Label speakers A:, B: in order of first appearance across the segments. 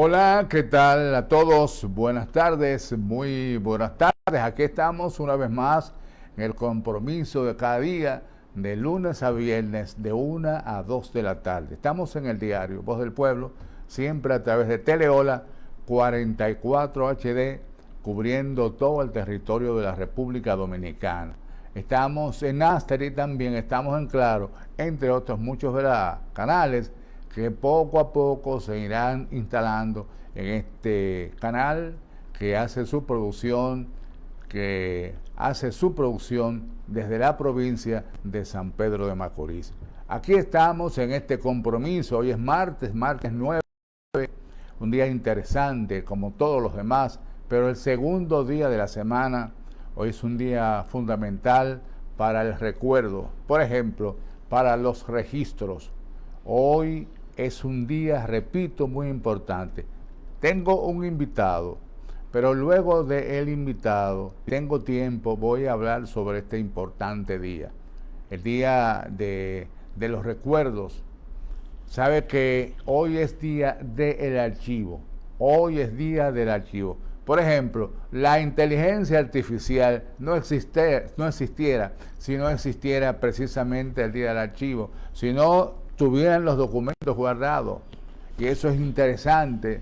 A: Hola, ¿qué tal a todos? Buenas tardes, muy buenas tardes. Aquí estamos una vez más en el compromiso de cada día, de lunes a viernes, de 1 a 2 de la tarde. Estamos en el diario Voz del Pueblo, siempre a través de Teleola 44 HD, cubriendo todo el territorio de la República Dominicana. Estamos en Asteri también, estamos en Claro, entre otros muchos de los canales que poco a poco se irán instalando en este canal que hace su producción, desde la provincia de San Pedro de Macorís. Aquí estamos en este compromiso. Hoy es martes 9, un día interesante como todos los demás, pero el segundo día de la semana. Hoy es un día fundamental para el recuerdo, por ejemplo, para los registros. Hoy es un día, repito, muy importante. Tengo un invitado, pero luego del invitado, tengo tiempo, voy a hablar sobre este importante día, el día de los recuerdos. Sabe que hoy es día del archivo, hoy es día del archivo. Por ejemplo, la inteligencia artificial no existiera si no existiera precisamente el día del archivo, si no tuvieran los documentos guardados. Y eso es interesante,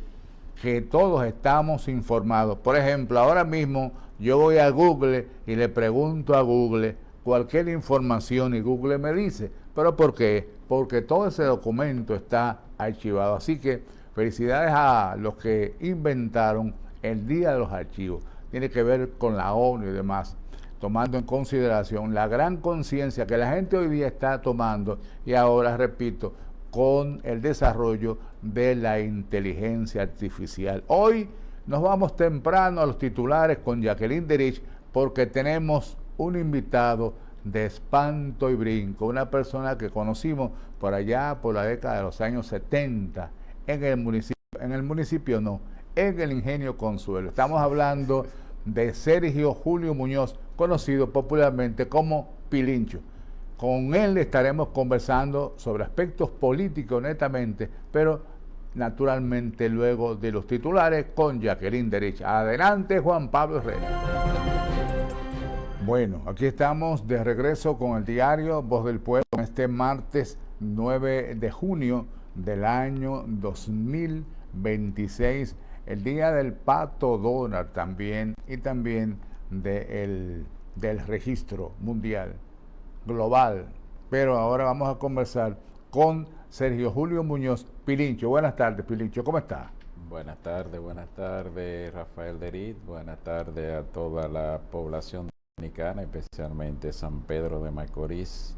A: que todos estamos informados. Por ejemplo, ahora mismo yo voy a Google y le pregunto a Google cualquier información y Google me dice. ¿Pero por qué? Porque todo ese documento está archivado. Así que felicidades a los que inventaron el Día de los Archivos. Tiene que ver con la ONU y demás, tomando en consideración la gran conciencia que la gente hoy día está tomando, y ahora, repito, con el desarrollo de la inteligencia artificial. Hoy nos vamos temprano a los titulares con Jacqueline Derich, porque tenemos un invitado de espanto y brinco, una persona que conocimos por allá por la década de los años 70 en el municipio, en el Ingenio Consuelo. Estamos hablando de Sergio Julio Muñoz, conocido popularmente como Pilincho. Con él estaremos conversando sobre aspectos políticos netamente, pero naturalmente luego de los titulares con Jacqueline Derich. Adelante, Juan Pablo Herrera. Bueno, aquí estamos de regreso con el diario Voz del Pueblo en este martes 9 de junio del año 2026, el día del Pato Donald también, y también del registro mundial, global. Pero ahora vamos a conversar con Sergio Julio Muñoz. Pilincho, buenas tardes, Pilincho, ¿cómo está?
B: Buenas tardes, Rafael Derich. Buenas tardes a toda la población dominicana, especialmente San Pedro de Macorís.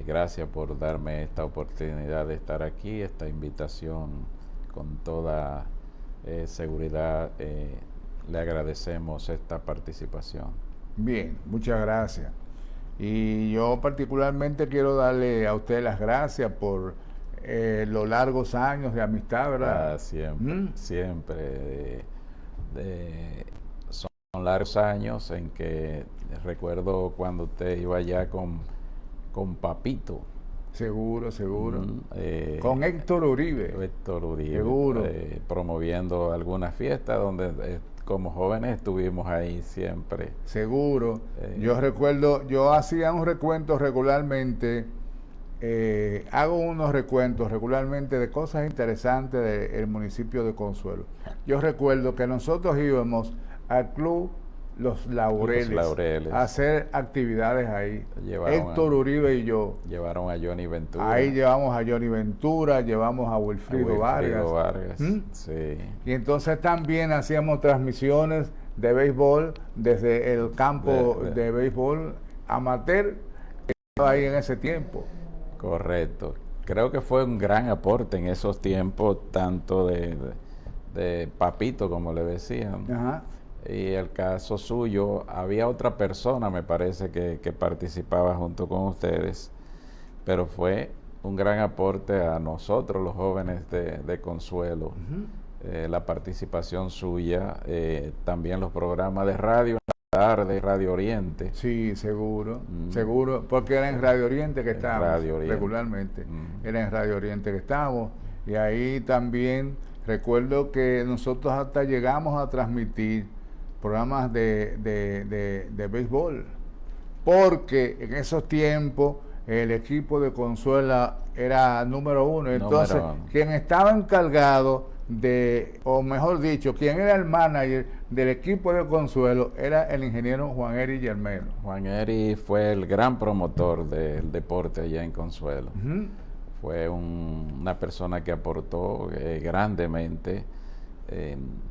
B: Gracias por darme esta oportunidad de estar aquí, esta invitación con toda seguridad. Le agradecemos esta participación.
A: Bien, muchas gracias. Y yo particularmente quiero darle a usted las gracias por los largos años de amistad, ¿verdad?
B: Siempre. Son largos años en que recuerdo cuando usted iba allá con Papito.
A: Seguro. Con Héctor Uribe. Seguro.
B: Promoviendo algunas fiestas donde como jóvenes estuvimos ahí siempre.
A: Seguro. Yo recuerdo, yo hacía un recuento regularmente, hago unos recuentos regularmente de cosas interesantes del municipio de Consuelo. Yo recuerdo que nosotros íbamos al club Los Laureles, a hacer actividades ahí. Héctor Uribe y yo.
B: Llevaron a Johnny Ventura.
A: Ahí llevamos a Johnny Ventura, llevamos a Wilfrido Vargas.
B: Sí.
A: Y entonces también hacíamos transmisiones de béisbol desde el campo de béisbol amateur que estaba ahí en ese tiempo.
B: Correcto. Creo que fue un gran aporte en esos tiempos, tanto de Papito, como le decían.
A: Ajá.
B: Y el caso suyo, había otra persona, me parece, que participaba junto con ustedes, pero fue un gran aporte a nosotros, los jóvenes de Consuelo. La participación suya, también los programas de radio en la tarde, Radio Oriente.
A: Sí, seguro, porque era en Radio Oriente que estábamos regularmente. Era en Radio Oriente que estábamos, y ahí también Recuerdo que nosotros hasta llegamos a transmitir programas de béisbol, porque en esos tiempos el equipo de Consuela era número uno. Entonces, quien estaba encargado de, o mejor dicho, quien era el manager del equipo de Consuelo era el ingeniero Juan Eri Germeno.
B: Juan Eri fue el gran promotor del deporte allá en Consuelo. Fue una persona que aportó grandemente.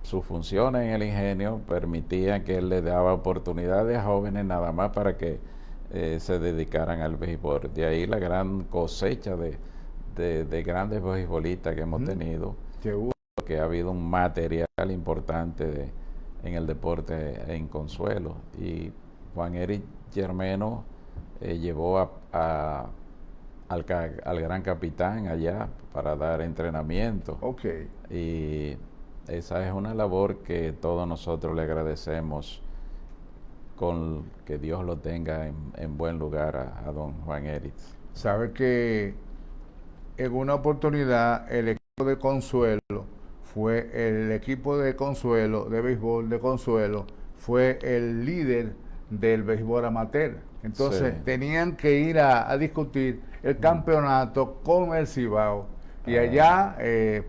B: Sus funciones en el ingenio permitían que él le daba oportunidades a jóvenes nada más para que se dedicaran al béisbol. De ahí la gran cosecha de grandes beisbolistas que hemos tenido.
A: Seguro.
B: Que ha habido un material importante en el deporte en Consuelo. Y Juan Eri Germeno llevó al gran capitán allá para dar entrenamiento.
A: Okay.
B: Y esa es una labor que todos nosotros le agradecemos, con que Dios lo tenga en buen lugar a don Juan Eri.
A: Sabe que en una oportunidad el equipo de Consuelo fue el equipo de Consuelo, de béisbol de Consuelo, fue el líder del béisbol amateur. Entonces tenían que ir a discutir el campeonato con el Cibao. Y allá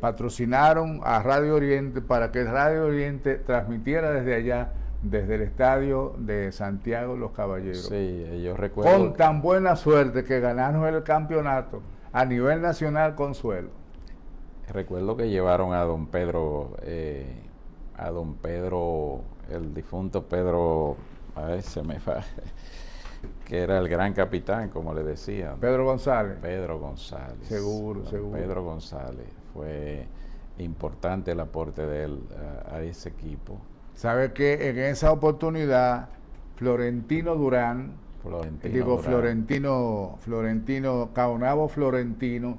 A: patrocinaron a Radio Oriente para que Radio Oriente transmitiera desde allá, desde el estadio de Santiago Los Caballeros.
B: Sí, yo recuerdo.
A: Con tan buena suerte que ganaron el campeonato a nivel nacional Consuelo.
B: Recuerdo que llevaron a don Pedro, el difunto Pedro, que era el gran capitán, como le decían.
A: Pedro González.
B: Pedro González.
A: Seguro.
B: Pedro González. Fue importante el aporte de él a ese equipo.
A: Sabe que en esa oportunidad, Florentino Caonabo Florentino,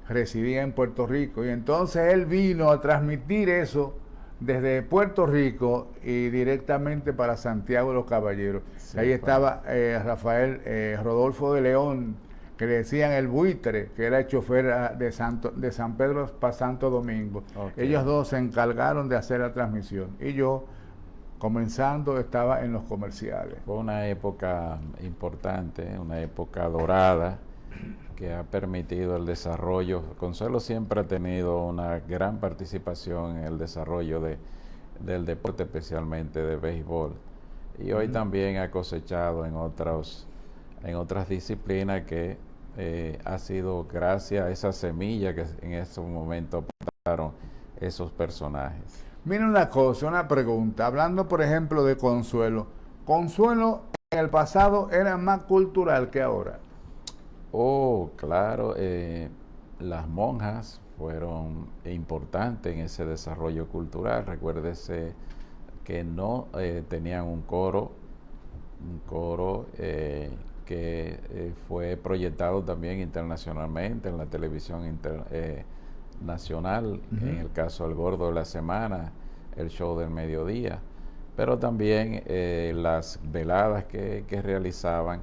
A: residía en Puerto Rico, y entonces él vino a transmitir eso desde Puerto Rico y directamente para Santiago de los Caballeros. Sí, ahí estaba Rafael Rodolfo de León, que le decían el buitre, que era el chofer de San Pedro para Santo Domingo. Okay. Ellos dos se encargaron de hacer la transmisión y yo, comenzando, estaba en los comerciales.
B: Fue una época importante, una época dorada, que ha permitido el desarrollo. Consuelo siempre ha tenido una gran participación en el desarrollo del deporte, especialmente de béisbol. Y hoy también ha cosechado en otras disciplinas que ha sido gracias a esa semilla que en esos momentos aportaron esos personajes.
A: Mira una pregunta. Hablando, por ejemplo, de Consuelo. Consuelo en el pasado era más cultural que ahora.
B: Oh, claro, las monjas fueron importantes en ese desarrollo cultural. Recuérdese que no tenían un coro que fue proyectado también internacionalmente en la televisión nacional, en el caso del Gordo de la Semana, el Show del Mediodía, pero también las veladas que realizaban,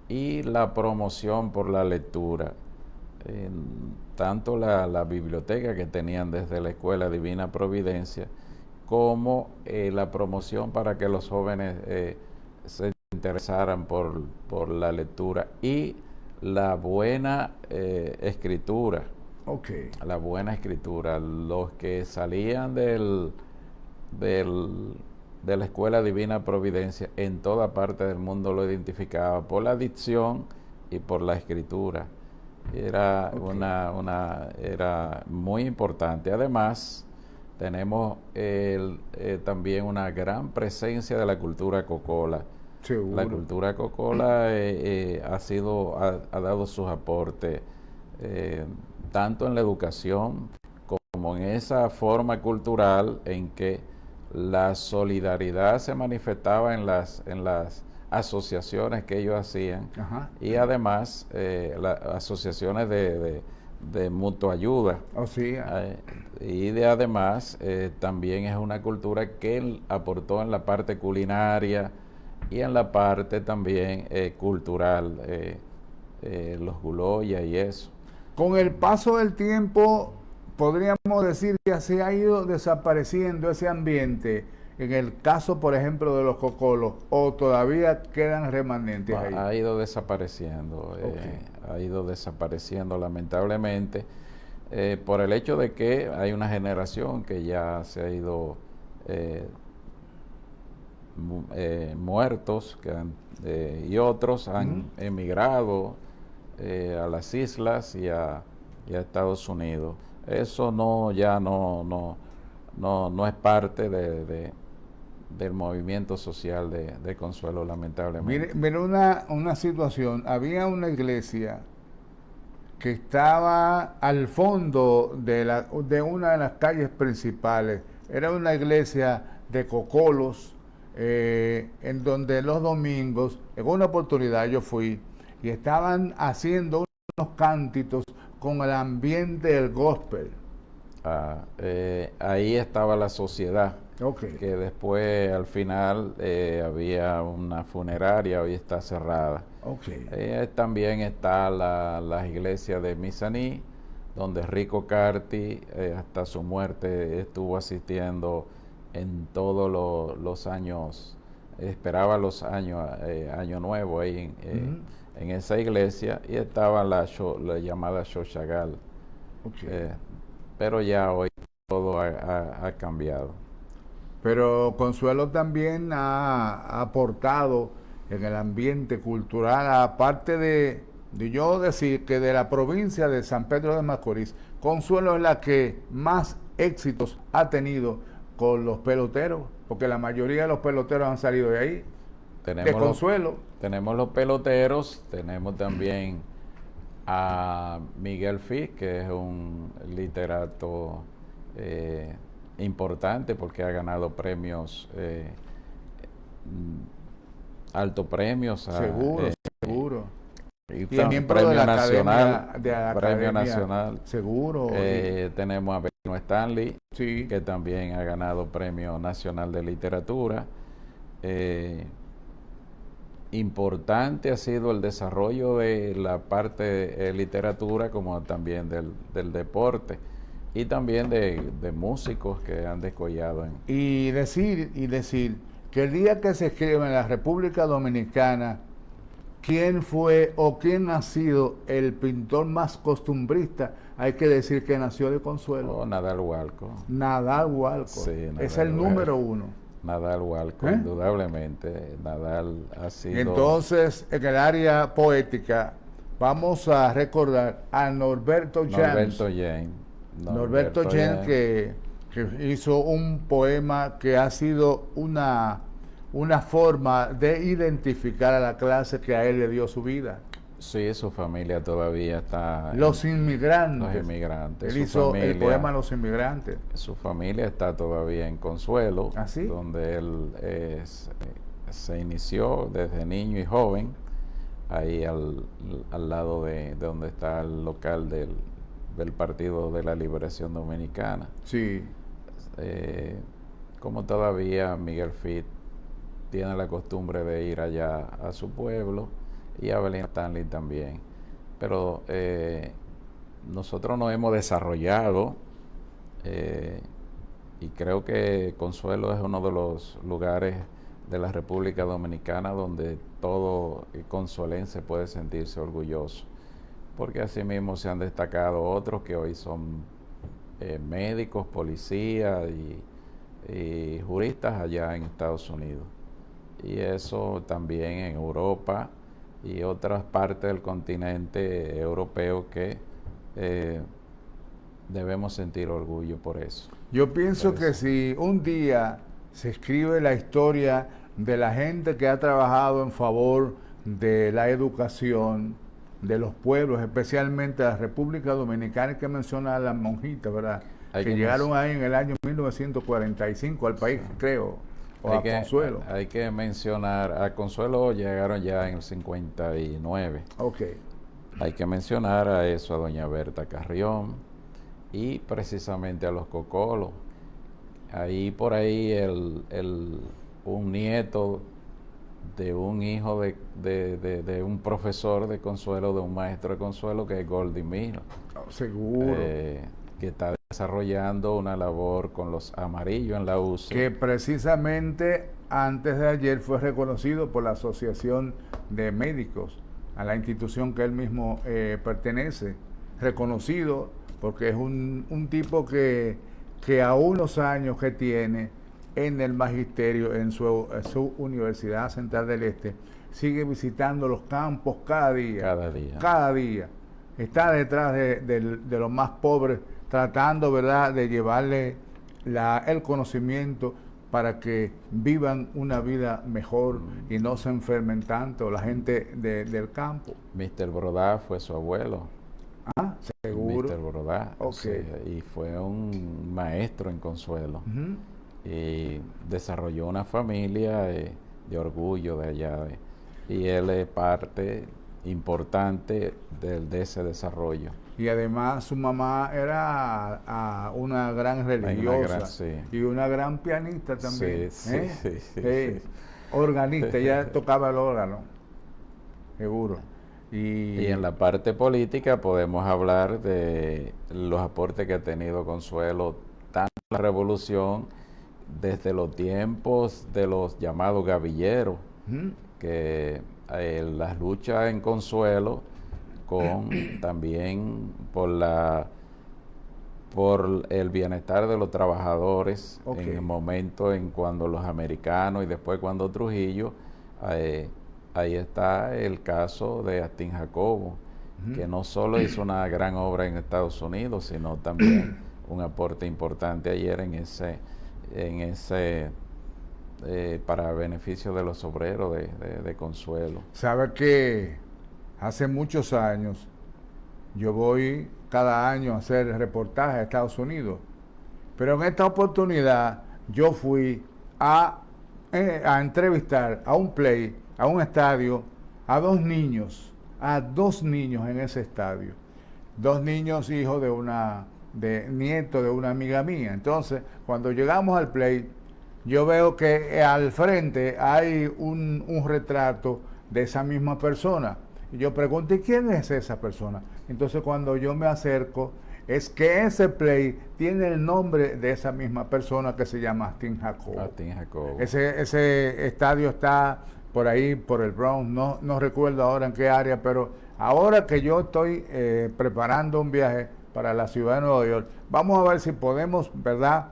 B: y la promoción por la lectura, tanto la biblioteca que tenían desde la Escuela Divina Providencia, como la promoción para que los jóvenes se interesaran por la lectura y la buena escritura.
A: Okay.
B: La buena escritura. Los que salían de la Escuela Divina Providencia en toda parte del mundo lo identificaba por la dicción y por la escritura. Era era muy importante. Además, tenemos también una gran presencia de la cultura cocola.
A: Seguro.
B: La cultura cocola ha dado sus aportes tanto en la educación como en esa forma cultural en que la solidaridad se manifestaba en las asociaciones que ellos hacían. Ajá. Y además las asociaciones de mutua ayuda.
A: Oh, sí.
B: Además también es una cultura que él aportó en la parte culinaria y en la parte también cultural, los guloyas y eso.
A: Con el paso del tiempo, podríamos decir que se ha ido desapareciendo ese ambiente en el caso, por ejemplo, de los cocolos, o todavía quedan remanentes ahí.
B: Ha ido desapareciendo, ha ido desapareciendo lamentablemente, por el hecho de que hay una generación que ya se ha ido muertos y otros han emigrado a las islas y a Estados Unidos. Eso no es parte del movimiento social de Consuelo, lamentablemente.
A: Mire una situación, había una iglesia que estaba al fondo de una de las calles principales, era una iglesia de cocolos, en donde los domingos, en una oportunidad yo fui, y estaban haciendo unos cántitos con el ambiente del gospel.
B: Ahí estaba la sociedad, que después al final había una funeraria, hoy está cerrada. También está la iglesia de Misaní, donde Rico Carti hasta su muerte estuvo asistiendo en todos los años, esperaba los año nuevo ahí en esa iglesia, y estaba la llamada Shoshagal. Pero ya hoy todo ha cambiado.
A: Pero Consuelo también ha aportado en el ambiente cultural, aparte de yo decir que de la provincia de San Pedro de Macorís, Consuelo es la que más éxitos ha tenido con los peloteros, porque la mayoría de los peloteros han salido de ahí, de Consuelo.
B: Tenemos los peloteros, tenemos también a Miguel Fiz, que es un literato importante porque ha ganado premios, altos premios.
A: Seguro.
B: Y también premio nacional, premio nacional.
A: Seguro.
B: Tenemos a Benigno Stanley,
A: sí,
B: que también ha ganado premio nacional de literatura. Importante ha sido el desarrollo de la parte de literatura, como también del deporte, y también de músicos que han descollado.
A: Y decir que el día que se escribe en la República Dominicana quién fue o quién ha sido el pintor más costumbrista, hay que decir que nació de Consuelo.
B: Nadal Walco.
A: Nadal Walco.
B: Sí, Nadal
A: es el número uno.
B: Nadal Walco, indudablemente. Nadal ha sido...
A: Entonces, en el área poética, vamos a recordar a Norberto James. Norberto James, que hizo un poema que ha sido una forma de identificar a la clase que a él le dio su vida.
B: Sí, su familia todavía está...
A: Los inmigrantes.
B: Los inmigrantes.
A: Él hizo el poema Los Inmigrantes.
B: Su familia está todavía en Consuelo,
A: ¿sí?
B: Donde él se inició desde niño y joven, ahí al lado de donde está el local del Partido de la Liberación Dominicana.
A: Sí.
B: Como todavía Miguel Fiz tiene la costumbre de ir allá a su pueblo, y a Benigno Stanley también. Pero nosotros nos hemos desarrollado, y creo que Consuelo es uno de los lugares de la República Dominicana donde todo consuelense puede sentirse orgulloso, porque asimismo se han destacado otros que hoy son médicos, policías y juristas allá en Estados Unidos. Y eso también en Europa y otras partes del continente europeo, que debemos sentir orgullo por eso.
A: Yo pienso que si un día se escribe la historia de la gente que ha trabajado en favor de la educación de los pueblos, especialmente de la República Dominicana, hay que mencionar a las monjitas, ¿verdad? Que llegaron ahí en el año 1945 al país, creo. Consuelo.
B: Hay que mencionar, a Consuelo llegaron ya en el 59. Hay que mencionar a eso, a doña Berta Carrión, y precisamente a los cocolos. Ahí por ahí un nieto de un hijo de un profesor de Consuelo, de un maestro de Consuelo, que es Goldie Miller.
A: Seguro.
B: Que está desarrollando una labor con los amarillos en la UCE.
A: Que precisamente antes de ayer fue reconocido por la Asociación de Médicos, a la institución que él mismo pertenece, reconocido porque es un tipo que aún los años que tiene en el magisterio, en su Universidad Central del Este, sigue visitando los campos cada día. Cada día. Está detrás de los más pobres, tratando, ¿verdad?, de llevarle el conocimiento para que vivan una vida mejor y no se enfermen tanto la gente del campo.
B: Mr. Brodá fue su abuelo.
A: Ah, seguro.
B: Mr. Brodá.
A: Okay.
B: Sí, y fue un maestro en Consuelo. Y desarrolló una familia de orgullo de allá. Y él es parte importante de ese desarrollo.
A: Y además su mamá era una gran religiosa y una gran pianista también. Sí. Organista, ella tocaba el órgano, seguro.
B: Y en la parte política podemos hablar de los aportes que ha tenido Consuelo, tanto en la revolución, desde los tiempos de los llamados gavilleros, que las luchas en Consuelo, también por el bienestar de los trabajadores, en el momento en cuando los americanos y después cuando Trujillo, ahí está el caso de Astín Jacobo, que no solo hizo una gran obra en Estados Unidos, sino también un aporte importante ayer en ese para beneficio de los obreros de Consuelo.
A: Sabe que hace muchos años yo voy cada año a hacer reportajes a Estados Unidos, pero en esta oportunidad yo fui a entrevistar a un estadio, a dos niños en ese estadio, dos niños hijos nietos de una amiga mía. Entonces, cuando llegamos al play, yo veo que al frente hay un retrato de esa misma persona. Y yo pregunto, ¿y quién es esa persona? Entonces, cuando yo me acerco, es que ese play tiene el nombre de esa misma persona que se llama Astín Jacobo.
B: Astín Jacobo.
A: Ese estadio está por ahí, por el Bronx, no recuerdo ahora en qué área, pero ahora que yo estoy preparando un viaje para la ciudad de Nueva York, vamos a ver si podemos, ¿verdad?,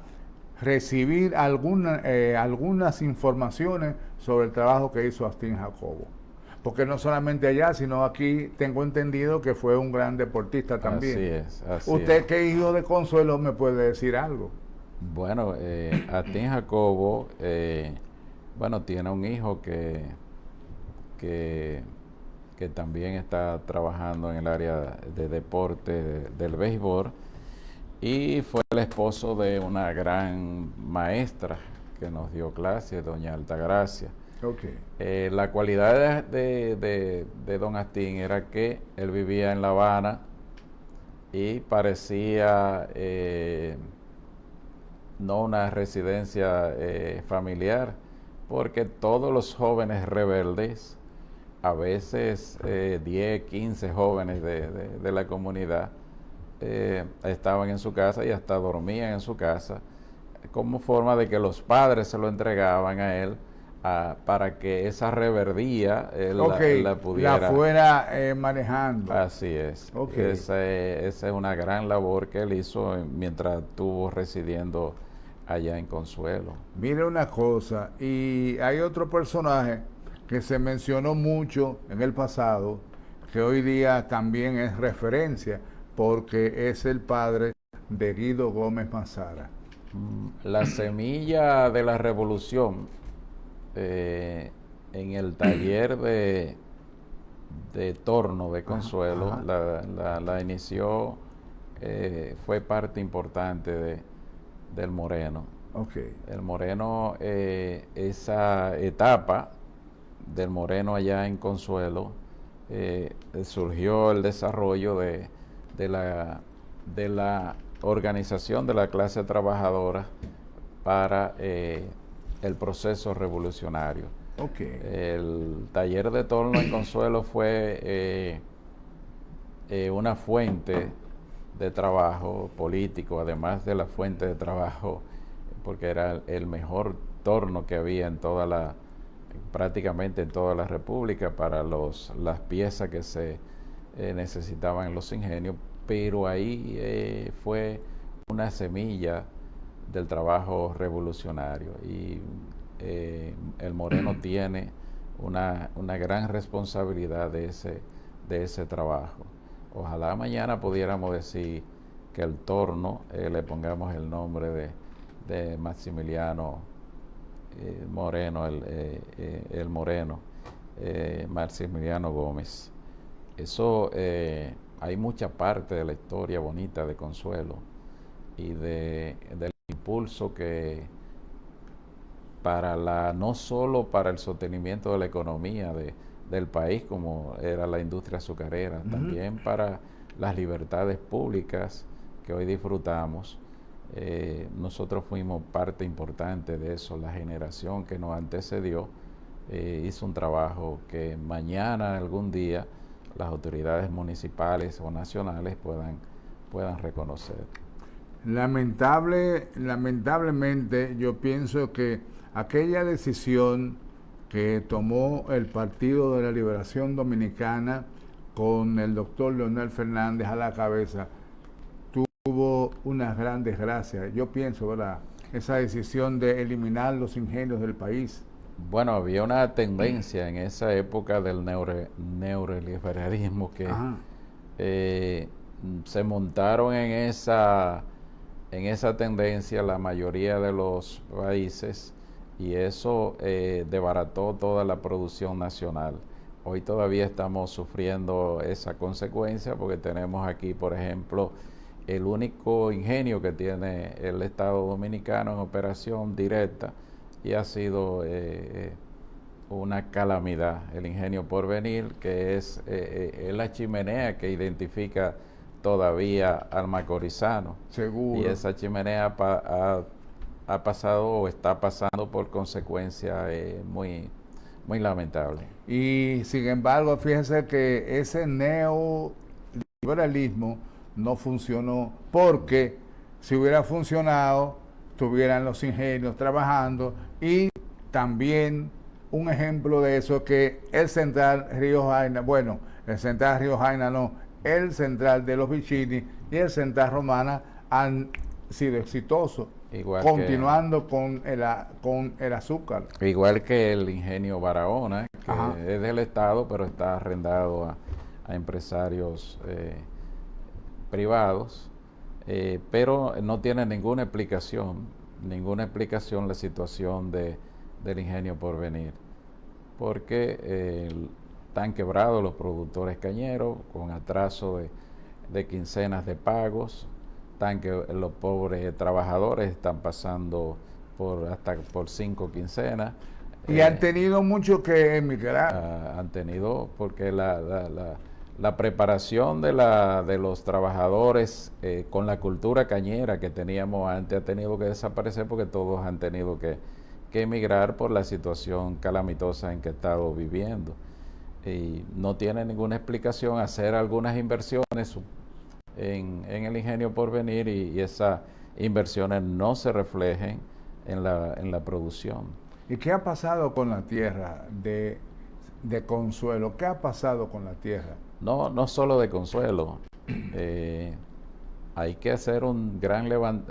A: recibir algunas informaciones sobre el trabajo que hizo Astín Jacobo. Porque no solamente allá, sino aquí tengo entendido que fue un gran deportista también.
B: Así
A: ¿Usted
B: es.
A: qué hijo de Consuelo me puede decir algo?
B: Bueno, Astín Jacobo, tiene un hijo que también está trabajando en el área de deporte del béisbol, y fue el esposo de una gran maestra que nos dio clases, doña Altagracia. La cualidad de don Astín era que él vivía en La Habana y parecía no una residencia familiar, porque todos los jóvenes rebeldes, a veces 10, 15 jóvenes de la comunidad, estaban en su casa y hasta dormían en su casa, como forma de que los padres se lo entregaban a él para que esa reverdía la pudiera...
A: La fuera manejando.
B: Así es. Esa es una gran labor que él hizo mientras estuvo residiendo allá en Consuelo.
A: Mire una cosa, y hay otro personaje que se mencionó mucho en el pasado, que hoy día también es referencia, porque es el padre de Guido Gómez Mazara.
B: La semilla de la revolución, en el taller de torno de Consuelo, la inició, fue parte importante del Moreno. El Moreno, esa etapa del Moreno allá en Consuelo, surgió el desarrollo de la organización de la clase trabajadora para el proceso revolucionario. El taller de torno en Consuelo fue una fuente de trabajo político, además de la fuente de trabajo, porque era el mejor torno que había en prácticamente en toda la República para las piezas que se necesitaban en los ingenios, pero ahí fue una semilla del trabajo revolucionario y el Moreno tiene una gran responsabilidad de ese trabajo. Ojalá mañana pudiéramos decir que el torno le pongamos el nombre de Maximiliano Moreno, el Moreno, Maximiliano Gómez. Eso, hay mucha parte de la historia bonita de Consuelo y del impulso que no solo para el sostenimiento de la economía del país, como era la industria azucarera, también para las libertades públicas que hoy disfrutamos. Nosotros fuimos parte importante de eso. La generación que nos antecedió hizo un trabajo que mañana, algún día, las autoridades municipales o nacionales puedan reconocer.
A: Lamentablemente, yo pienso que aquella decisión que tomó el Partido de la Liberación Dominicana con el doctor Leonel Fernández a la cabeza tuvo unas grandes gracias. Yo pienso, ¿verdad? Esa decisión de eliminar los ingenios del país.
B: Bueno, había una tendencia en esa época del neoliberalismo que se montaron en esa tendencia la mayoría de los países y eso desbarató toda la producción nacional. Hoy todavía estamos sufriendo esa consecuencia porque tenemos aquí, por ejemplo, el único ingenio que tiene el Estado Dominicano en operación directa y ha sido una calamidad. El ingenio Porvenir, que es la chimenea que identifica todavía al macorizano.
A: Seguro.
B: Y esa chimenea ha pasado o está pasando por consecuencias muy, muy lamentables.
A: Y sin embargo, fíjense que ese neoliberalismo no funcionó, porque si hubiera funcionado, tuvieran los ingenios trabajando. Y también un ejemplo de eso, que el Central Río Jaina, bueno, el Central Río Jaina no, el Central de los Vicini y el Central Romana han sido exitosos, continuando con el azúcar.
B: Igual que el ingenio Barahona, que es del Estado, pero está arrendado a empresarios privados, pero no tiene ninguna explicación la situación del ingenio Porvenir, porque están quebrados los productores cañeros con atraso de quincenas de pagos, los pobres trabajadores están pasando hasta por 5 quincenas.
A: Y han tenido mucho que emigrar.
B: Han tenido, porque la preparación de los trabajadores con la cultura cañera que teníamos antes ha tenido que desaparecer, porque todos han tenido que emigrar por la situación calamitosa en que estado viviendo. Y no tiene ninguna explicación hacer algunas inversiones en el ingenio Porvenir y esas inversiones no se reflejen en la producción.
A: ¿Y qué ha pasado con la tierra de Consuelo? ¿Qué ha pasado con la tierra?
B: No solo de Consuelo. Hay que hacer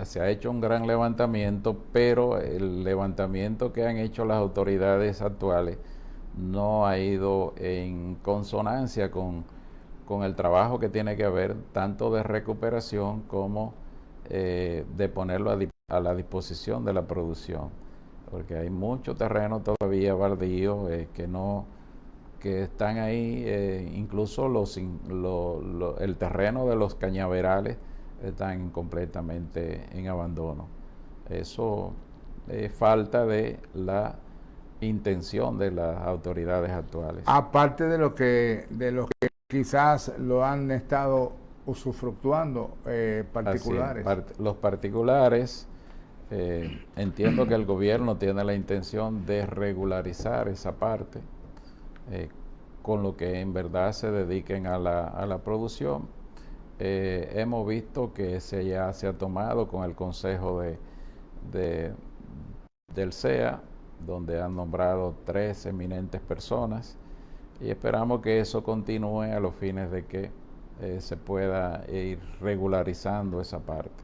B: se ha hecho un gran levantamiento, pero el levantamiento que han hecho las autoridades actuales no ha ido en consonancia con el trabajo que tiene que haber, tanto de recuperación como de ponerlo a la disposición de la producción, porque hay mucho terreno todavía baldío que están ahí, incluso el terreno de los cañaverales están completamente en abandono. Eso es falta de la intención de las autoridades actuales.
A: Aparte de lo que quizás lo han estado usufructuando particulares.
B: Los particulares, entiendo que el gobierno tiene la intención de regularizar esa parte, con lo que en verdad se dediquen a la producción. hemos visto que ya se ha tomado con el consejo del CEA, donde han nombrado 3 eminentes personas, y esperamos que eso continúe a los fines de que se pueda ir regularizando esa parte.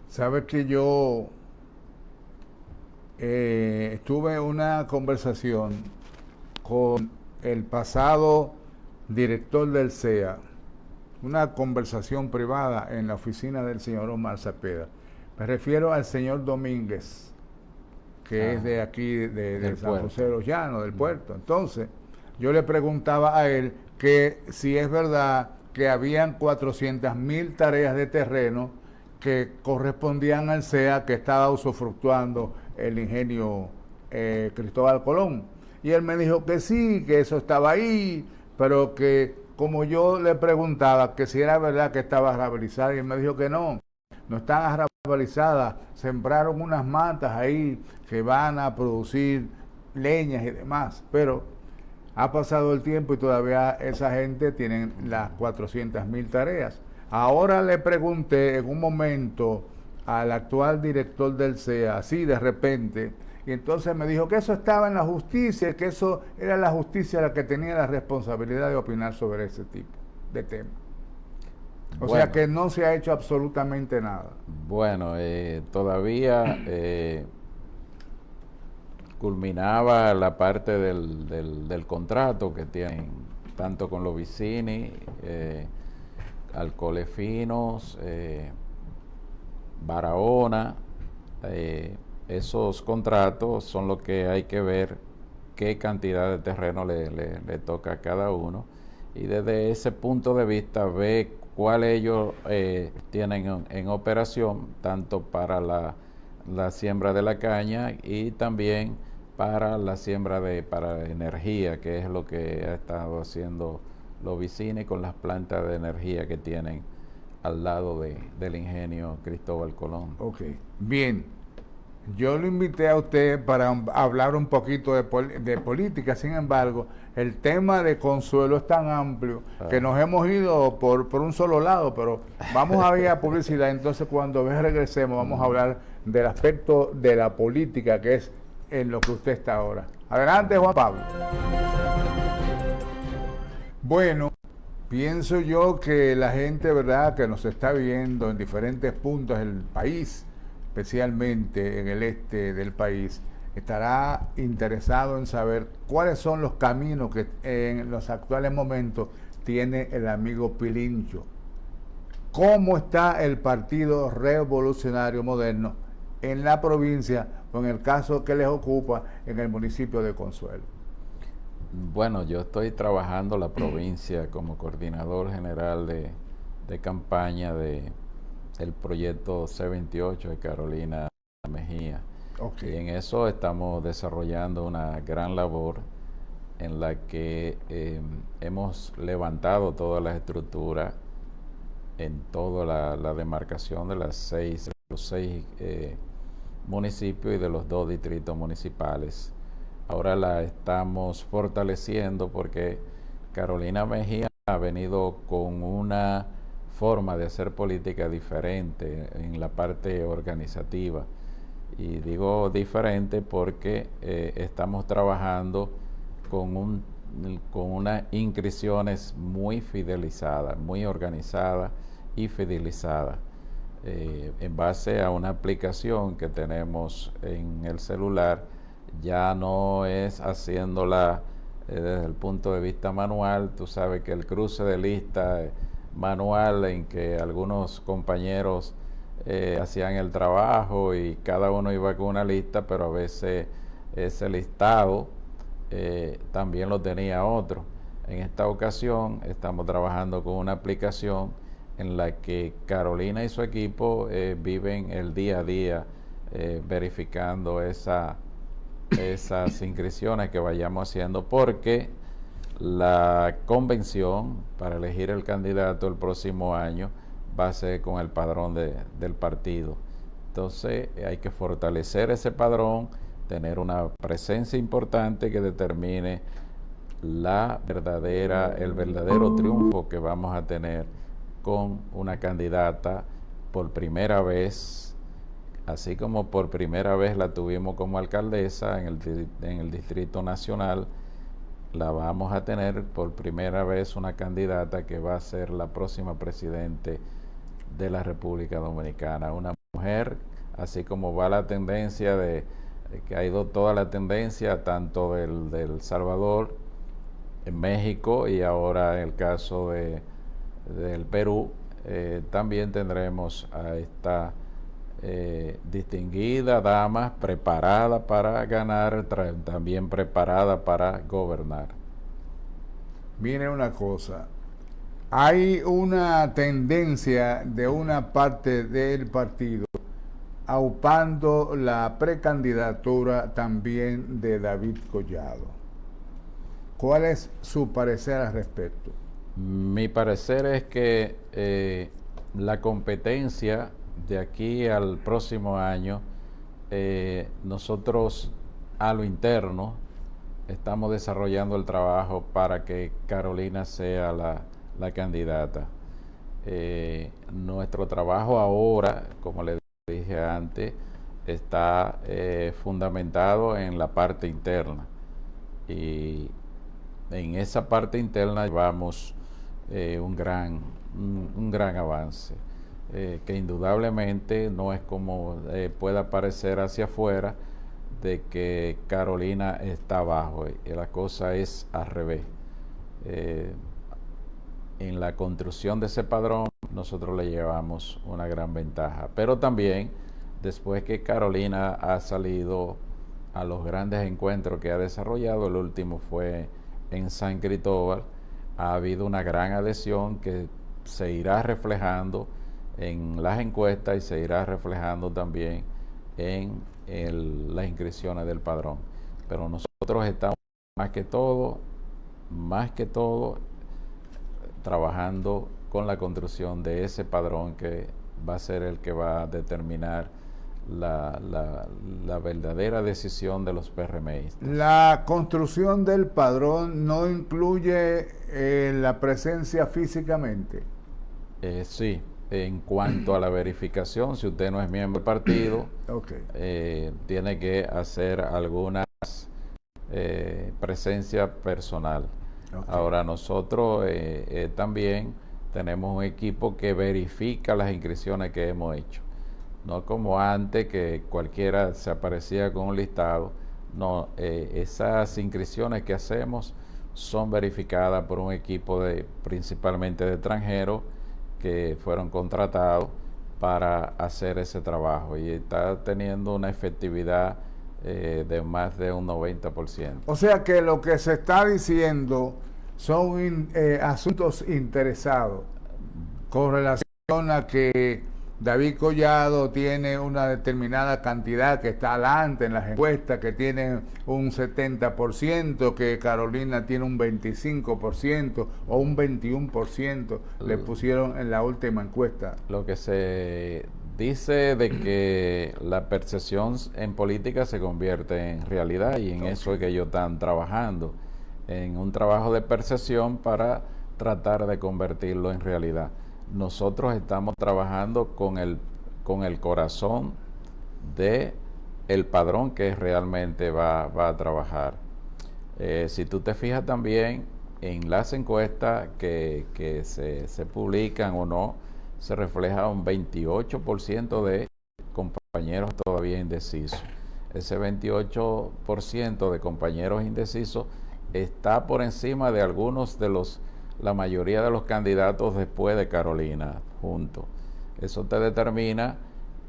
A: Sabes que yo estuve en una conversación con el pasado director del CEA, una conversación privada en la oficina del señor Omar Cepeda. Me refiero al señor Domínguez, que es de aquí, de San José de los Llanos, del puerto. Entonces, yo le preguntaba a él que si es verdad que habían 400.000 tareas de terreno que correspondían al CEA que estaba usufructuando el ingenio Cristóbal Colón. Y él me dijo que sí, que eso estaba ahí, pero que como yo le preguntaba que si era verdad que estaba arrabalizada, y él me dijo que no están arrabalizadas, sembraron unas matas ahí que van a producir leñas y demás, pero ha pasado el tiempo y todavía esa gente tiene las 400.000 tareas. Ahora le pregunté en un momento al actual director del CEA, así de repente, y entonces me dijo que eso estaba en la justicia, que eso era la justicia la que tenía la responsabilidad de opinar sobre ese tipo de temas. O sea que no se ha hecho absolutamente nada.
B: Bueno, todavía culminaba la parte del contrato que tienen tanto con los Vicini, Alcoholes Finos, Barahona. Esos contratos son los que hay que ver qué cantidad de terreno le toca a cada uno, y desde ese punto de vista ve cuál ellos tienen en operación, tanto para la siembra de la caña y también para la siembra para energía, que es lo que ha estado haciendo los Vicini con las plantas de energía que tienen al lado del ingenio Cristóbal Colón.
A: Ok, bien. Yo lo invité a usted para hablar un poquito de política, sin embargo, el tema de Consuelo es tan amplio que nos hemos ido por un solo lado, pero vamos a ver a publicidad, entonces cuando regresemos vamos a hablar del aspecto de la política, que es en lo que usted está ahora. Adelante, Juan Pablo. Bueno, pienso yo que la gente, ¿verdad?, que nos está viendo en diferentes puntos del país, especialmente en el este del país, estará interesado en saber cuáles son los caminos que en los actuales momentos tiene el amigo Pilincho. ¿Cómo está el Partido Revolucionario Moderno en la provincia, o en el caso que les ocupa en el municipio de Consuelo?
B: Bueno, yo estoy trabajando la provincia como coordinador general de campaña del proyecto C28 de Carolina Mejía. Okay. Y en eso estamos desarrollando una gran labor en la que hemos levantado todas las estructuras en toda la demarcación de los seis municipios y de los 2 distritos municipales. Ahora la estamos fortaleciendo porque Carolina Mejía ha venido con una forma de hacer política diferente en la parte organizativa. Y digo diferente porque estamos trabajando con unas inscripciones muy fidelizadas, muy organizadas y fidelizadas, en base a una aplicación que tenemos en el celular. Ya no es haciéndola desde el punto de vista manual. Tú sabes que el cruce de lista manual, en que algunos compañeros hacían el trabajo y cada uno iba con una lista, pero a veces ese listado también lo tenía otro. En esta ocasión estamos trabajando con una aplicación en la que Carolina y su equipo viven el día a día verificando esas inscripciones que vayamos haciendo, porque la convención para elegir el candidato el próximo año va a ser con el padrón del partido. Entonces hay que fortalecer ese padrón, tener una presencia importante que determine el verdadero triunfo que vamos a tener con una candidata por primera vez, así como por primera vez la tuvimos como alcaldesa en el Distrito Nacional, la vamos a tener por primera vez una candidata que va a ser la próxima presidente de la República Dominicana, una mujer, así como va la tendencia que ha ido toda la tendencia tanto del Salvador, en México y ahora en el caso del Perú, también tendremos a esta distinguida dama preparada para ganar, también preparada para gobernar.
A: Viene una cosa, hay una tendencia de una parte del partido aupando la precandidatura también de David Collado. ¿Cuál es su parecer al respecto?
B: Mi parecer es que la competencia de aquí al próximo año, nosotros a lo interno estamos desarrollando el trabajo para que Carolina sea la candidata. Nuestro trabajo ahora, como le dije antes, está fundamentado en la parte interna, y en esa parte interna llevamos un gran avance, que indudablemente no es como pueda parecer hacia afuera, de que Carolina está abajo, y la cosa es al revés. En la construcción de ese padrón nosotros le llevamos una gran ventaja, pero también después que Carolina ha salido a los grandes encuentros que ha desarrollado, el último fue en San Cristóbal, ha habido una gran adhesión que se irá reflejando en las encuestas y se irá reflejando también en las inscripciones del padrón. Pero nosotros estamos más que todo trabajando con la construcción de ese padrón que va a ser el que va a determinar la verdadera decisión de los PRMistas.
A: La construcción del padrón no incluye la presencia físicamente.
B: Sí, en cuanto a la verificación, si usted no es miembro del partido, tiene que hacer algunas presencia personal. Ahora nosotros también tenemos un equipo que verifica las inscripciones que hemos hecho. No como antes, que cualquiera se aparecía con un listado. No, esas inscripciones que hacemos son verificadas por un equipo principalmente de extranjeros que fueron contratados para hacer ese trabajo, y está teniendo una efectividad de más de un 90%.
A: O sea que lo que se está diciendo son asuntos interesados con relación a que David Collado tiene una determinada cantidad que está adelante en las encuestas, que tiene un 70%, que Carolina tiene un 25% o un 21%, le pusieron en la última encuesta.
B: Lo que se dice de que la percepción en política se convierte en realidad, y en eso es que ellos están trabajando, en un trabajo de percepción para tratar de convertirlo en realidad. Nosotros estamos trabajando con el corazón de el padrón que realmente va a trabajar. Si tú te fijas también en las encuestas que se publican o no, se refleja un 28% de compañeros todavía indecisos. Ese 28% de compañeros indecisos está por encima de algunos de la mayoría de los candidatos después de Carolina juntos. Eso te determina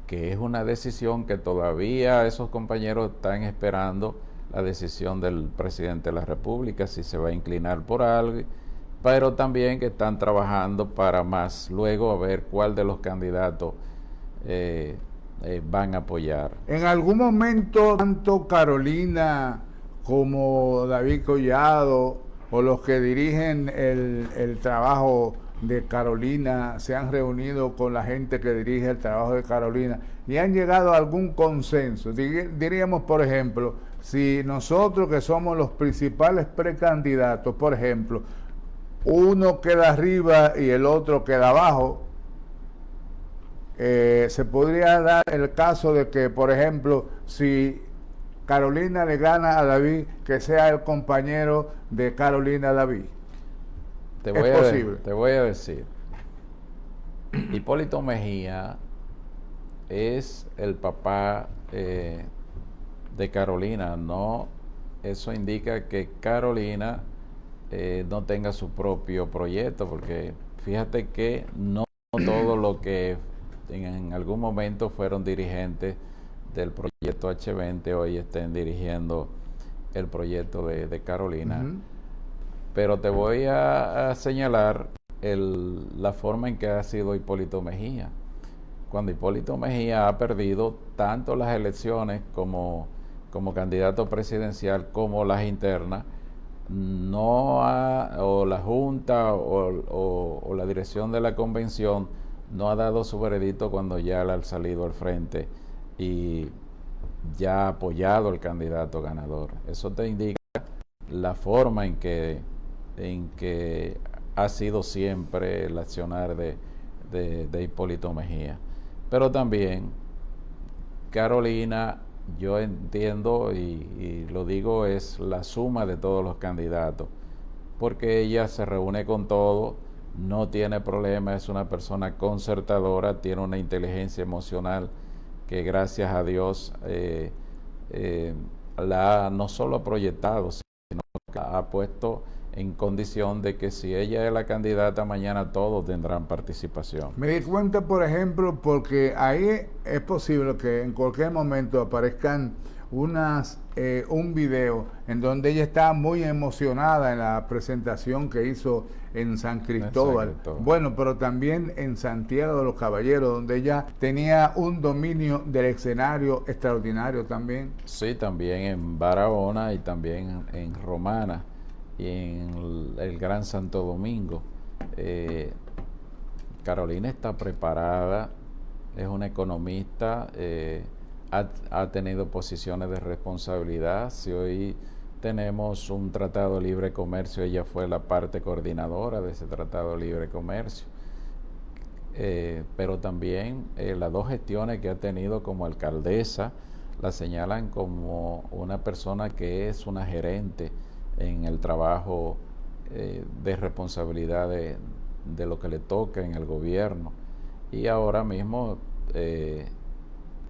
B: que es una decisión que todavía esos compañeros están esperando la decisión del presidente de la República, si se va a inclinar por algo, pero también que están trabajando para más luego a ver cuál de los candidatos van a apoyar.
A: En algún momento, tanto Carolina como David Collado o los que dirigen el trabajo de Carolina se han reunido con la gente que dirige el trabajo de Carolina y han llegado a algún consenso. Diríamos, por ejemplo, si nosotros que somos los principales precandidatos, por ejemplo, uno queda arriba y el otro queda abajo, se podría dar el caso de que, por ejemplo, si Carolina le gana a David, que sea el compañero de Carolina David.
B: Te voy a decir, Hipólito Mejía es el papá de Carolina, no, eso indica que Carolina no tenga su propio proyecto, porque fíjate que no todos los que en algún momento fueron dirigentes del proyecto H20 hoy estén dirigiendo el proyecto de Carolina. Pero te voy a señalar la forma en que ha sido Hipólito Mejía. Cuando Hipólito Mejía ha perdido tanto las elecciones como candidato presidencial como las internas, o la Junta o la dirección de la convención no ha dado su veredicto cuando ya le ha salido al frente y ya ha apoyado al candidato ganador. Eso te indica la forma en que ha sido siempre el accionar de Hipólito Mejía. Pero también Carolina, yo entiendo y lo digo, es la suma de todos los candidatos, porque ella se reúne con todo, no tiene problema, es una persona concertadora, tiene una inteligencia emocional que gracias a Dios la ha no solo proyectado, sino que ha puesto en condición de que si ella es la candidata, mañana todos tendrán participación.
A: Me di cuenta, por ejemplo, porque ahí es posible que en cualquier momento aparezcan un video en donde ella está muy emocionada en la presentación que hizo en San Cristóbal. Bueno, pero también en Santiago de los Caballeros, donde ella tenía un dominio del escenario extraordinario también.
B: Sí, también en Barahona y también en Romana y en el Gran Santo Domingo. Carolina está preparada, es una economista, ha tenido posiciones de responsabilidad. Si hoy tenemos un tratado de libre comercio, ella fue la parte coordinadora de ese tratado de libre comercio. Pero también las dos gestiones que ha tenido como alcaldesa la señalan como una persona que es una gerente en el trabajo de responsabilidad de lo que le toca en el gobierno, y ahora mismo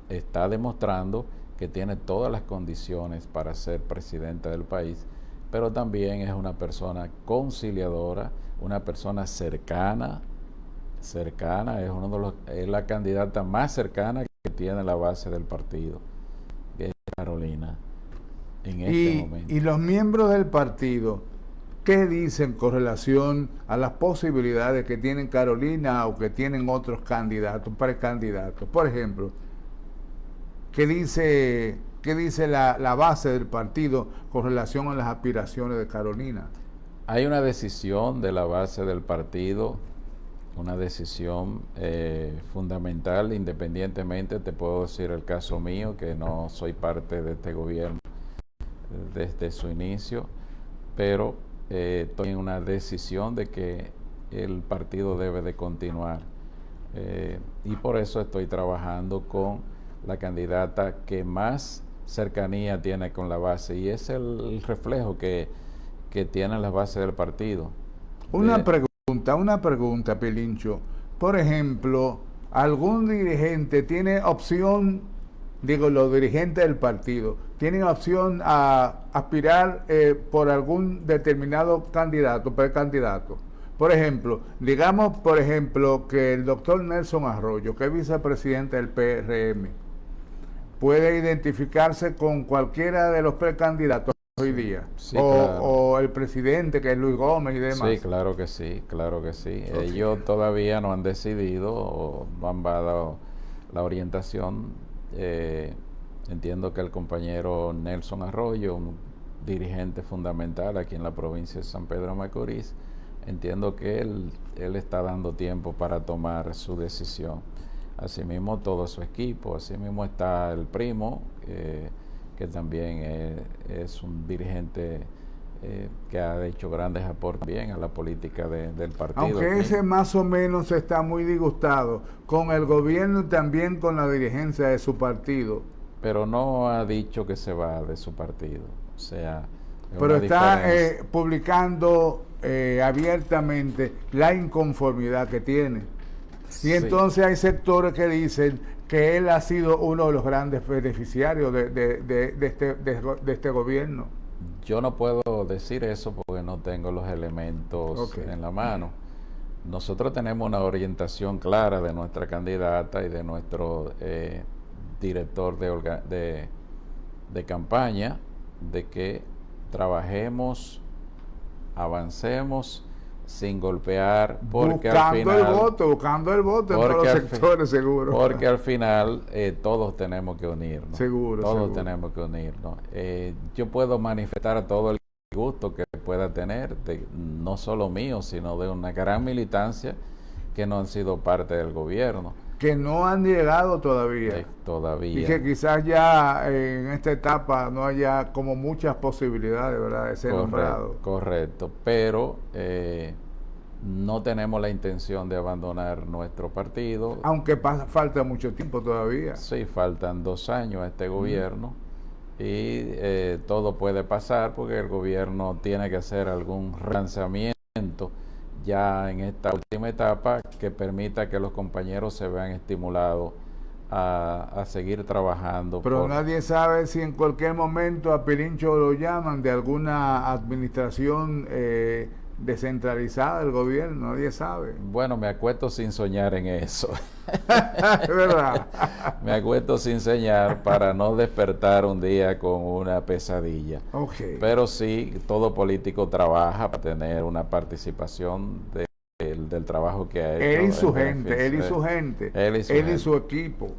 B: está demostrando que tiene todas las condiciones para ser presidenta del país, pero también es una persona conciliadora, una persona cercana, es la candidata más cercana que tiene la base del partido, que es Carolina. En este momento.
A: Y los miembros del partido, ¿qué dicen con relación a las posibilidades que tienen Carolina o que tienen otros candidatos, precandidatos? Por ejemplo, ¿qué dice la base del partido con relación a las aspiraciones de Carolina?
B: Hay una decisión de la base del partido, una decisión fundamental, independientemente, te puedo decir el caso mío, que no soy parte de este gobierno desde su inicio, pero estoy en una decisión de que el partido debe de continuar, y por eso estoy trabajando con la candidata que más cercanía tiene con la base, y es el reflejo que tiene la base del partido.
A: Una pregunta, Pelincho. Por ejemplo, ¿algún dirigente tiene opción, los dirigentes del partido, tienen opción a aspirar por algún determinado candidato, precandidato? Por ejemplo, digamos, que el doctor Nelson Arroyo, que es vicepresidente del PRM, puede identificarse con cualquiera de los precandidatos hoy día, sí, claro. O el presidente, que es Luis Gómez y demás.
B: Sí, claro que sí. Okay. Ellos todavía no han decidido o no han dado la orientación. Entiendo que el compañero Nelson Arroyo, un dirigente fundamental aquí en la provincia de San Pedro de Macorís, entiendo que él está dando tiempo para tomar su decisión. Asimismo todo su equipo, asimismo está el primo, que también es un dirigente que ha hecho grandes aportes bien a la política del partido.
A: Aunque
B: aquí.
A: ese más o menos está muy disgustado con el gobierno y también con la dirigencia de su partido.
B: Pero no ha dicho que se va de su partido. O sea,
A: pero está publicando abiertamente la inconformidad que tiene. Y entonces hay sectores que dicen que él ha sido uno de los grandes beneficiarios de este gobierno.
B: Yo no puedo decir eso porque no tengo los elementos en la mano. Nosotros tenemos una orientación clara de nuestra candidata y de nuestro director de campaña, de que trabajemos, avancemos sin golpear, porque
A: buscando
B: al final,
A: buscando el voto en todos los sectores, seguro.
B: Porque al final todos tenemos que unirnos.
A: Seguro.
B: Tenemos que unirnos. Yo puedo manifestar todo el gusto que pueda tener, no solo mío, sino de una gran militancia que no han sido parte del gobierno.
A: Que no han llegado todavía.
B: Todavía.
A: Y que quizás ya en esta etapa no haya como muchas posibilidades, ¿verdad?, de ser nombrado.
B: Correcto, pero no tenemos la intención de abandonar nuestro partido.
A: Aunque falta mucho tiempo todavía.
B: Sí, faltan 2 años a este gobierno y todo puede pasar porque el gobierno tiene que hacer algún relanzamiento ya en esta última etapa que permita que los compañeros se vean estimulados a seguir trabajando.
A: Pero nadie sabe si en cualquier momento a Pirincho lo llaman de alguna administración descentralizada del gobierno, nadie sabe.
B: Bueno, me acuesto sin soñar en eso.
A: Es verdad.
B: Me acuesto sin soñar para no despertar un día con una pesadilla. Pero sí, todo político trabaja para tener una participación del trabajo que ha hecho.
A: Él y su gente, él y su equipo.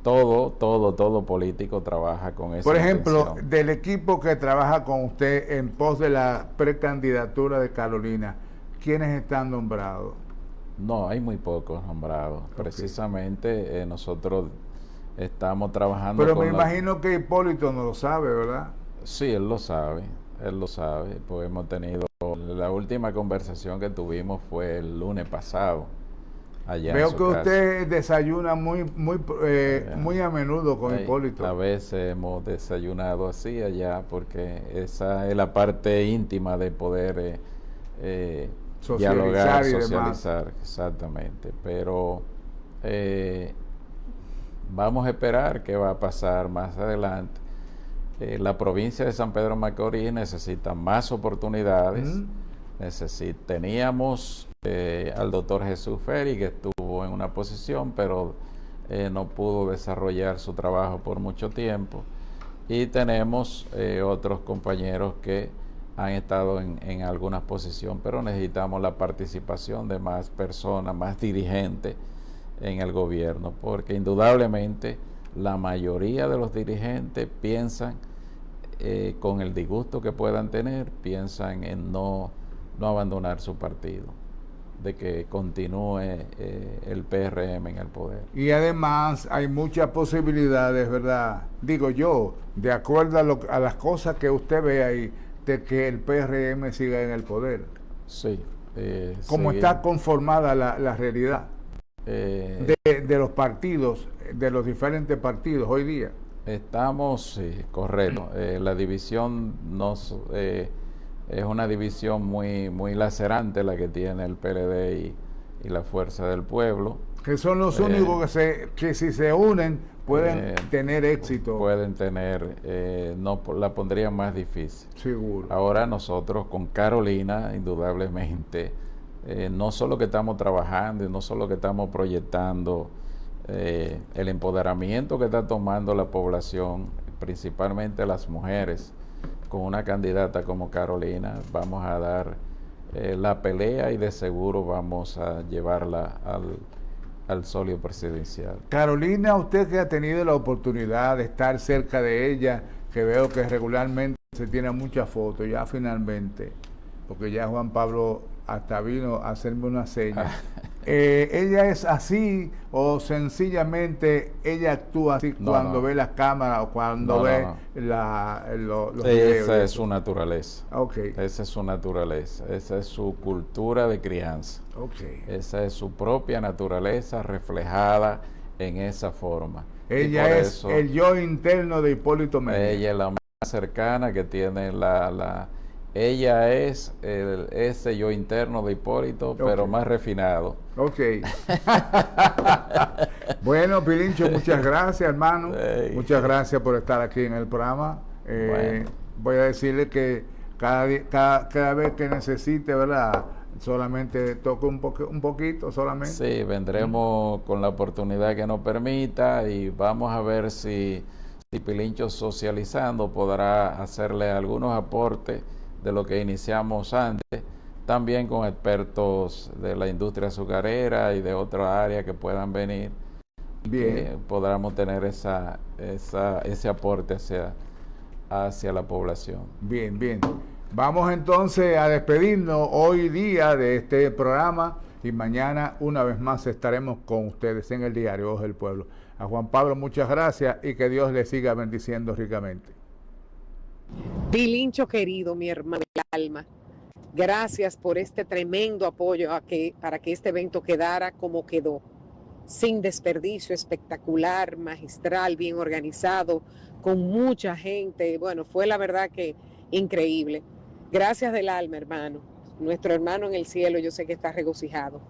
B: Todo político trabaja con esa
A: Por ejemplo,
B: intención.
A: Del equipo que trabaja con usted en pos de la precandidatura de Carolina, ¿quiénes están nombrados?
B: No, hay muy pocos nombrados. Precisamente nosotros estamos trabajando.
A: Pero me imagino que Hipólito no lo sabe, ¿verdad?
B: Sí, él lo sabe, pues hemos tenido, la última conversación que tuvimos fue el lunes pasado.
A: Veo que usted desayuna muy a menudo con Hipólito.
B: A veces hemos desayunado así allá porque esa es la parte íntima de poder dialogar, socializar, exactamente. Pero vamos a esperar qué va a pasar más adelante. La provincia de San Pedro de Macorís necesita más oportunidades. Teníamos al doctor Jesús Ferry, que estuvo en una posición, pero no pudo desarrollar su trabajo por mucho tiempo. Y tenemos otros compañeros que han estado en alguna posición, pero necesitamos la participación de más personas, más dirigentes en el gobierno, porque indudablemente la mayoría de los dirigentes piensan, con el disgusto que puedan tener, piensan en no abandonar su partido, de que continúe el PRM en el poder.
A: Y además hay muchas posibilidades, ¿verdad? Digo yo, de acuerdo a las cosas que usted ve ahí, de que el PRM siga en el poder.
B: Sí.
A: Como está conformada la realidad de los partidos, de los diferentes partidos hoy día.
B: Estamos, correcto. La división es una división muy lacerante la que tiene el PLD y la Fuerza del Pueblo.
A: Que son los únicos que si se unen pueden tener éxito.
B: Pueden tener, no la pondría más difícil.
A: Seguro.
B: Ahora nosotros con Carolina, indudablemente, no solo que estamos trabajando y no solo que estamos proyectando el empoderamiento que está tomando la población, principalmente las mujeres, con una candidata como Carolina, vamos a dar la pelea y de seguro vamos a llevarla al solio presidencial.
A: Carolina, usted que ha tenido la oportunidad de estar cerca de ella, que veo que regularmente se tiene muchas fotos, ya finalmente, porque ya Juan Pablo hasta vino a hacerme una seña. ¿Ella es así o sencillamente ella actúa así cuando ve las cámaras o cuando ve los videos?
B: Esa es su naturaleza.
A: Okay.
B: Esa es su naturaleza. Esa es su cultura de crianza.
A: Okay.
B: Esa es su propia naturaleza reflejada en esa forma.
A: Ella es eso, el yo interno de Hipólito Mejía.
B: Ella es la más cercana que tiene ella es ese yo interno de Hipólito, pero más refinado.
A: Ok. Bueno, Pilincho, muchas gracias, hermano. Sí. Muchas gracias por estar aquí en el programa. Bueno. Voy a decirle que cada vez que necesite, ¿verdad? Solamente toco un poquito, solamente.
B: Sí, vendremos con la oportunidad que nos permita y vamos a ver si Pilincho socializando podrá hacerle algunos aportes de lo que iniciamos antes, también con expertos de la industria azucarera y de otra área que puedan venir. Bien. Podamos tener ese aporte hacia la población.
A: Bien, bien. Vamos entonces a despedirnos hoy día de este programa y mañana una vez más estaremos con ustedes en el diario Voz del Pueblo. A Juan Pablo, muchas gracias y que Dios le siga bendiciendo ricamente.
C: Pilincho querido, mi hermano del alma, gracias por este tremendo apoyo para que este evento quedara como quedó, sin desperdicio, espectacular, magistral, bien organizado, con mucha gente. Bueno, fue la verdad que increíble. Gracias del alma, hermano. Nuestro hermano en el cielo, yo sé que está regocijado.